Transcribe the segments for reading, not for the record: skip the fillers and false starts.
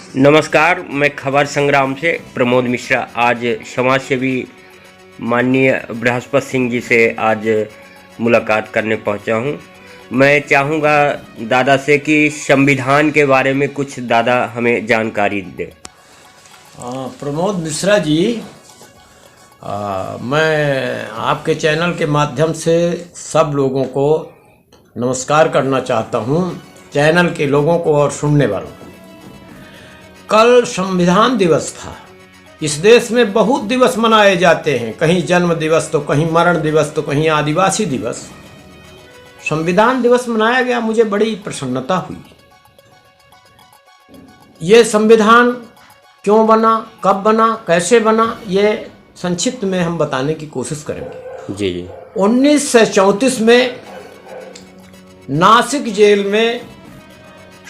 नमस्कार, मैं खबर संग्राम से प्रमोद मिश्रा आज समाज सेवी माननीय बृहस्पति सिंह जी से आज मुलाकात करने पहुंचा हूं। मैं चाहूँगा दादा से कि संविधान के बारे में कुछ दादा हमें जानकारी दें। प्रमोद मिश्रा जी, मैं आपके चैनल के माध्यम से सब लोगों को नमस्कार करना चाहता हूं, चैनल के लोगों को और सुनने वालों को। कल संविधान दिवस था। इस देश में बहुत दिवस मनाए जाते हैं, कहीं जन्म दिवस तो कहीं मरण दिवस तो कहीं आदिवासी दिवस। संविधान दिवस मनाया गया, मुझे बड़ी प्रसन्नता हुई। ये संविधान क्यों बना, कब बना, कैसे बना, ये संक्षिप्त में हम बताने की कोशिश करेंगे। जी 1934 में नासिक जेल में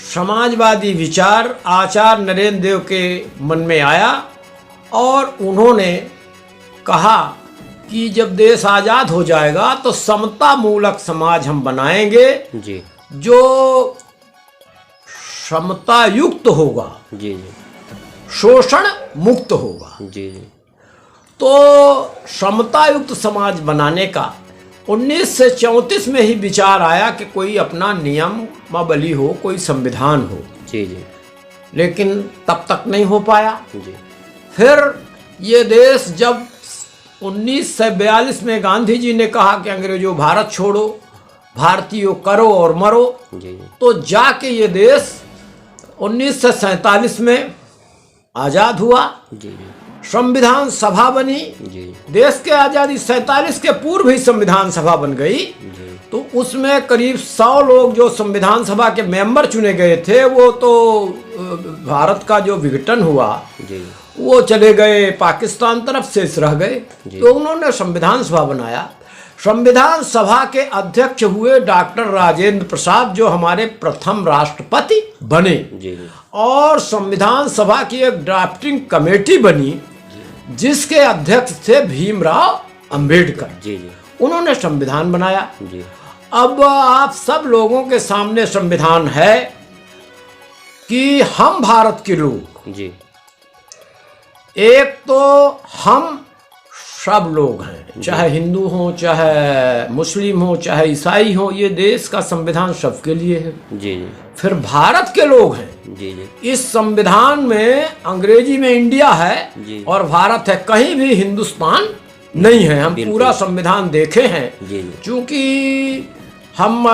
समाजवादी विचार आचार्य नरेंद्र देव के मन में आया और उन्होंने कहा कि जब देश आज़ाद हो जाएगा तो समता मूलक समाज हम बनाएंगे जी जो समता युक्त होगा, जी शोषण मुक्त होगा। जी तो समता युक्त समाज बनाने का 1934 में ही विचार आया कि कोई अपना नियमावली हो, कोई संविधान हो। जी लेकिन तब तक नहीं हो पाया। जी फिर ये देश जब 1942 में गांधी जी ने कहा कि अंग्रेजों भारत छोड़ो, भारतीयों करो और मरो, जी तो जाके ये देश 1947 में आज़ाद हुआ। जी संविधान सभा बनी। जी देश के आज़ादी 47 के पूर्व ही संविधान सभा बन गई। जी तो उसमें करीब 100 लोग जो संविधान सभा के मेंबर चुने गए थे, वो तो भारत का जो विघटन हुआ जी वो चले गए पाकिस्तान तरफ, शेष रह गए। तो उन्होंने संविधान सभा बनाया। संविधान सभा के अध्यक्ष हुए डॉक्टर राजेंद्र प्रसाद, जो हमारे प्रथम राष्ट्रपति बने। जी और संविधान सभा की एक ड्राफ्टिंग कमेटी बनी जिसके अध्यक्ष थे भीमराव अंबेडकर। जी उन्होंने संविधान बनाया। जी अब आप सब लोगों के सामने संविधान है कि हम भारत के लोग, जी एक तो हम सब लोग हैं, चाहे हिंदू हो, चाहे मुस्लिम हो, चाहे ईसाई हो, ये देश का संविधान सबके लिए है। जी फिर भारत के लोग हैं। जी इस संविधान में अंग्रेजी में इंडिया है जी और भारत है, कहीं भी हिंदुस्तान नहीं है। हम पूरा संविधान देखे हैं, जी क्योंकि हम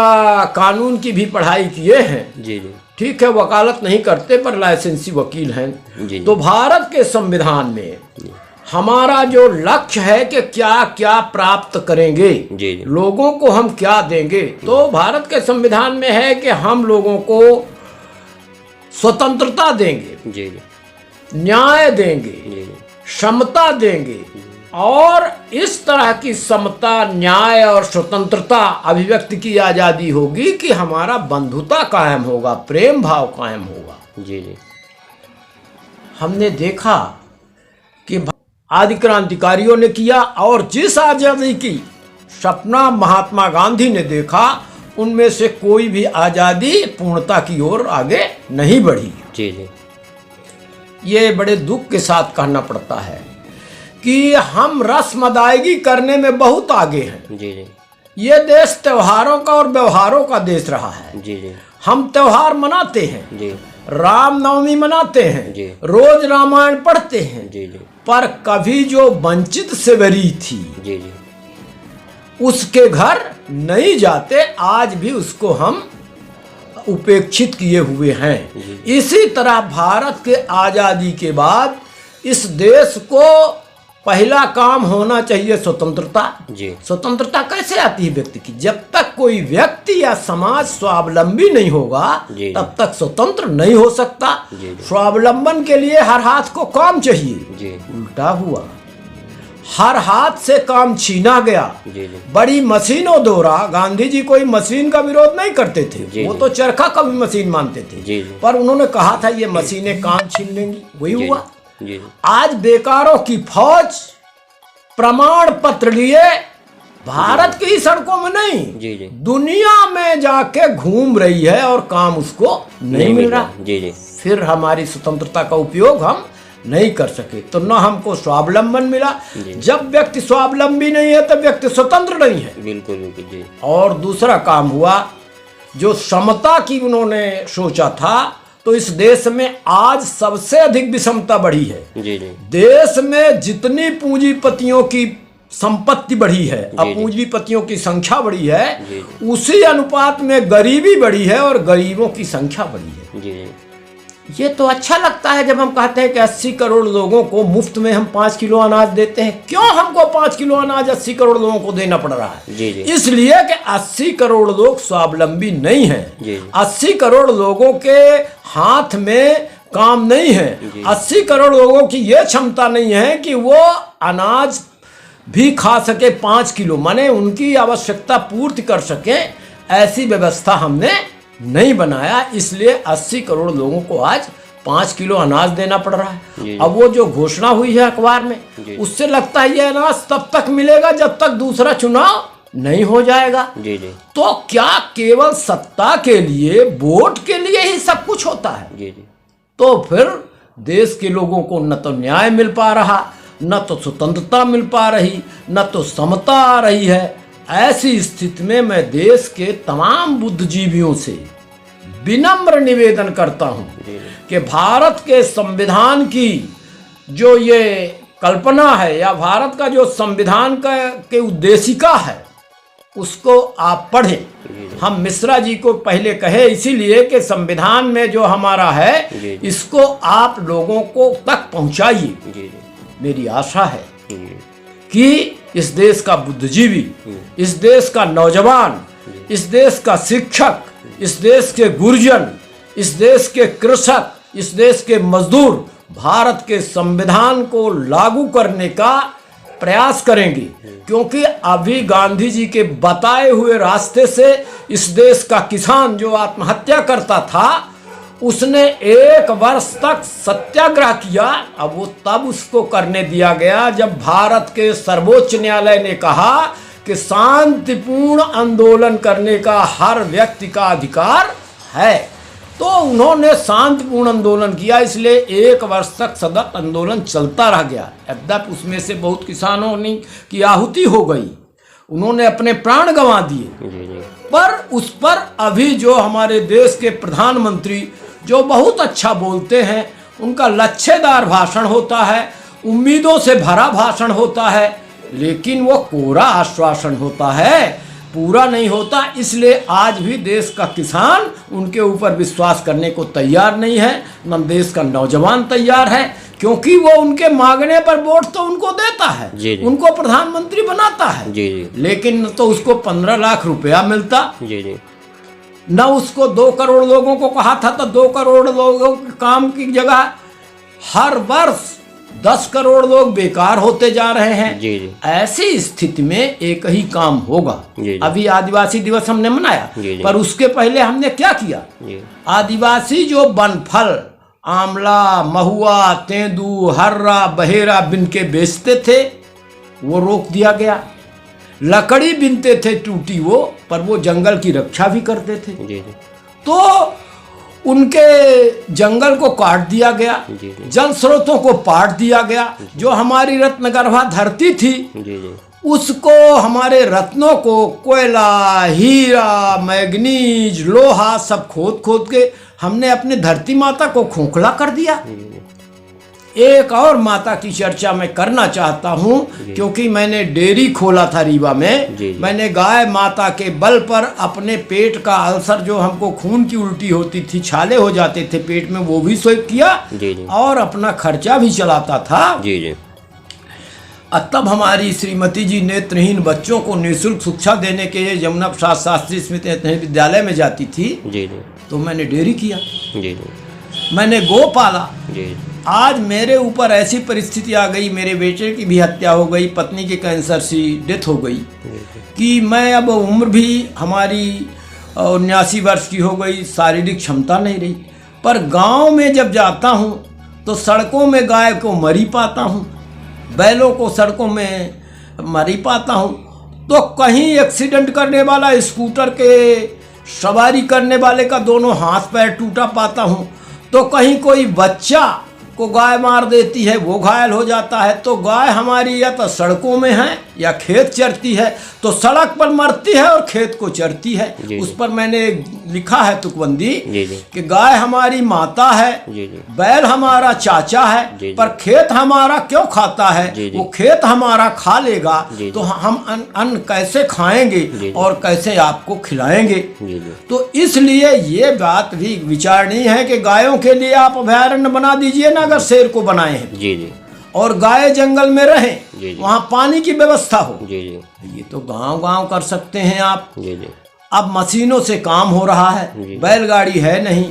कानून की भी पढ़ाई किए हैं। जी ठीक है, वकालत नहीं करते पर लाइसेंसी वकील हैं। जी तो भारत के संविधान में हमारा जो लक्ष्य है कि क्या क्या प्राप्त करेंगे, जी लोगों को हम क्या देंगे, तो भारत के संविधान में है कि हम लोगों को स्वतंत्रता देंगे, जी न्याय देंगे, जी समता देंगे। और इस तरह की समता, न्याय और स्वतंत्रता, अभिव्यक्ति की आज़ादी होगी कि हमारा बंधुता कायम होगा, प्रेम भाव कायम होगा। जी जी हमने देखा कि आदि क्रांतिकारियों ने किया और जिस आज़ादी की सपना महात्मा गांधी ने देखा, उनमें से कोई भी आज़ादी पूर्णता की ओर आगे नहीं बढ़ी। जी जी ये बड़े दुख के साथ कहना पड़ता है कि हम रस्म अदायगी करने में बहुत आगे हैं। जी जी ये देश त्योहारों का और व्यवहारों का देश रहा है। जी जी हम त्योहार मनाते हैं, जी रामनवमी मनाते हैं, जी रोज रामायण पढ़ते हैं, जी जी पर कभी जो वंचित सेवरी थी जी जी उसके घर नहीं जाते, आज भी उसको हम उपेक्षित किए हुए हैं। इसी तरह भारत के आज़ादी के बाद इस देश को पहला काम होना चाहिए स्वतंत्रता। जी स्वतंत्रता कैसे आती है व्यक्ति की? जब तक कोई व्यक्ति या समाज स्वावलंबी नहीं होगा जी तब तक स्वतंत्र नहीं हो सकता। जी स्वावलंबन के लिए हर हाथ को काम चाहिए, जी उल्टा हुआ, हर हाथ से काम छीना गया। जी जी बड़ी मशीनों द्वारा, गांधी जी कोई मशीन का विरोध नहीं करते थे, जी वो तो चरखा का भी मशीन मानते थे। जी जी पर उन्होंने कहा था ये मशीनें काम छीन लेंगी, वही जी हुआ। जी आज बेकारों की फौज प्रमाण पत्र लिए भारत की सड़कों में नहीं, जी जी दुनिया में जाके घूम रही है और काम उसको नहीं मिल रहा। जी जी फिर हमारी स्वतंत्रता का उपयोग हम नहीं कर सके, तो न हमको स्वावलंबन मिला। जब व्यक्ति स्वावलंबी नहीं है तो व्यक्ति स्वतंत्र नहीं है। बिल्कुल बिल्कुल जी। और दूसरा काम हुआ, जो समता की उन्होंने सोचा था, तो इस देश में आज सबसे अधिक विषमता बढ़ी है। जी जी। देश में जितनी पूंजीपतियों की संपत्ति बढ़ी है, अब पूंजीपतियों की संख्या बढ़ी है, उसी अनुपात में गरीबी बढ़ी है और गरीबों की संख्या बढ़ी है। जी। ये तो अच्छा लगता है जब हम कहते हैं कि 80 करोड़ लोगों को मुफ्त में हम 5 किलो अनाज देते हैं। क्यों हमको 5 किलो अनाज 80 करोड़ लोगों को देना पड़ रहा है? जी जी। इसलिए कि 80 करोड़ लोग स्वावलंबी नहीं हैं। 80 करोड़ लोगों के हाथ में काम नहीं है। 80 करोड़ लोगों की ये क्षमता नहीं है कि वो अनाज भी खा सके 5 किलो, माने उनकी आवश्यकता पूर्ति कर सके। ऐसी व्यवस्था हमने नहीं बनाया, इसलिए 80 करोड़ लोगों को आज 5 किलो अनाज देना पड़ रहा है। अब वो जो घोषणा हुई है अखबार में, उससे लगता है ये अनाज तब तक मिलेगा जब तक दूसरा चुनाव नहीं हो जाएगा। जी जी। तो क्या केवल सत्ता के लिए, वोट के लिए ही सब कुछ होता है? जी जी। तो फिर देश के लोगों को न तो न्याय मिल पा रहा, न तो स्वतंत्रता मिल पा रही, न तो समता आ रही है। ऐसी स्थिति में मैं देश के तमाम बुद्धिजीवियों से विनम्र निवेदन करता हूं कि भारत के संविधान की जो ये कल्पना है, या भारत का जो संविधान के उद्देशिका है, उसको आप पढ़ें। हम मिश्रा जी को पहले कहे इसीलिए कि संविधान में जो हमारा है, इसको आप लोगों को तक पहुंचाइए। मेरी आशा है कि इस देश का बुद्धिजीवी, इस देश का नौजवान, इस देश का शिक्षक, इस देश के गुर्जन, इस देश के कृषक, इस देश के मजदूर भारत के संविधान को लागू करने का प्रयास करेंगे। क्योंकि अभी गांधी जी के बताए हुए रास्ते से इस देश का किसान जो आत्महत्या करता था, उसने 1 वर्ष तक सत्याग्रह किया। अब वो तब उसको करने दिया गया जब भारत के सर्वोच्च न्यायालय ने कहा कि शांतिपूर्ण आंदोलन करने का हर व्यक्ति का अधिकार है। तो उन्होंने शांतिपूर्ण आंदोलन किया, इसलिए 1 वर्ष तक सतत आंदोलन चलता रह गया। यद्यप उसमें से बहुत किसानों की आहुति हो गई, उन्होंने अपने प्राण गंवा दिए, पर उस पर अभी जो हमारे देश के प्रधानमंत्री जो बहुत अच्छा बोलते हैं, उनका लच्छेदार भाषण होता है, उम्मीदों से भरा भाषण होता है, लेकिन वो कोरा आश्वासन होता है, पूरा नहीं होता। इसलिए आज भी देश का किसान उनके ऊपर विश्वास करने को तैयार नहीं है, न देश का नौजवान तैयार है, क्योंकि वो उनके मांगने पर वोट तो उनको देता है, उनको प्रधानमंत्री बनाता है, लेकिन तो उसको 15 लाख रुपया मिलता, न उसको 2 करोड़ लोगों को कहा था तो 2 करोड़ लोगों के काम की जगह हर वर्ष 10 करोड़ लोग बेकार होते जा रहे हैं। ऐसी स्थिति में एक ही काम होगा। अभी आदिवासी दिवस हमने मनाया, पर उसके पहले हमने क्या किया? आदिवासी जो बनफल, आंवला, महुआ, तेंदू, हर्रा, बहेरा बिन के बेचते थे, वो रोक दिया गया। लकड़ी बिनते थे टूटी वो, पर वो जंगल की रक्षा भी करते थे। तो उनके जंगल को काट दिया गया, जल स्रोतों को पाट दिया गया। जो हमारी रत्नगर्भा धरती थी, उसको, हमारे रत्नों को, कोयला, हीरा, मैग्नीज, लोहा सब खोद खोद के हमने अपने धरती माता को खोखला कर दिया। एक और माता की चर्चा मैं करना चाहता हूँ, क्योंकि मैंने डेयरी खोला था रीवा में। मैंने गाय माता के बल पर अपने पेट का अल्सर, जो हमको खून की उल्टी होती थी, छाले हो जाते थे पेट में, वो भी सही किया और अपना खर्चा भी चलाता था। तब हमारी श्रीमती जी नेत्रहीन बच्चों को निःशुल्क शिक्षा देने के लिए यमुना प्रसाद शास्त्री स्मृति विद्यालय में जाती थी। तो मैंने डेयरी किया, मैंने गो पाला। आज मेरे ऊपर ऐसी परिस्थिति आ गई, मेरे बेटे की भी हत्या हो गई, पत्नी की कैंसर से डेथ हो गई, कि मैं अब उम्र भी हमारी 79 वर्ष की हो गई, शारीरिक क्षमता नहीं रही। पर गांव में जब जाता हूं तो सड़कों में गाय को मरी पाता हूं, बैलों को सड़कों में मरी पाता हूं। तो कहीं एक्सीडेंट करने वाला, स्कूटर के सवारी करने वाले का दोनों हाथ पैर टूटा पाता हूं। तो कहीं कोई बच्चा को गाय मार देती है, वो घायल हो जाता है। तो गाय हमारी या तो सड़कों में है या खेत चरती है, तो सड़क पर मरती है और खेत को चरती है। उस पर मैंने लिखा है तुकबंदी कि गाय हमारी माता है, बैल हमारा चाचा है, पर खेत हमारा क्यों खाता है? वो खेत हमारा खा लेगा तो हम अन्न कैसे खाएंगे और कैसे आपको खिलाएंगे? तो इसलिए ये बात भी विचारणीय है कि गायों के लिए आप अभयारण्य बना दीजिए ना, अगर शेर को बनाए हैं, और गाय जंगल में रहें, वहाँ पानी की व्यवस्था हो। ये तो गांव-गांव कर सकते हैं आप। अब मशीनों से काम हो रहा है, बैलगाड़ी है नहीं,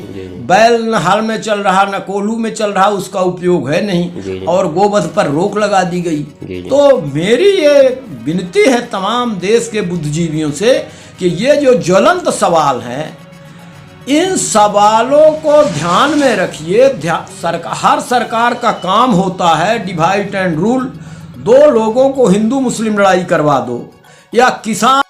बैल न हल में चल रहा न कोल्हू में चल रहा, उसका उपयोग है नहीं, और गोवध पर रोक लगा दी गई। तो मेरी ये विनती है तमाम देश के बुद्धिजीवियों से कि ये जो ज्वलंत सवाल हैं, इन सवालों को ध्यान में रखिए। हर सरकार का काम होता है डिवाइड एंड रूल। दो लोगों को हिंदू मुस्लिम लड़ाई करवा दो, या किसान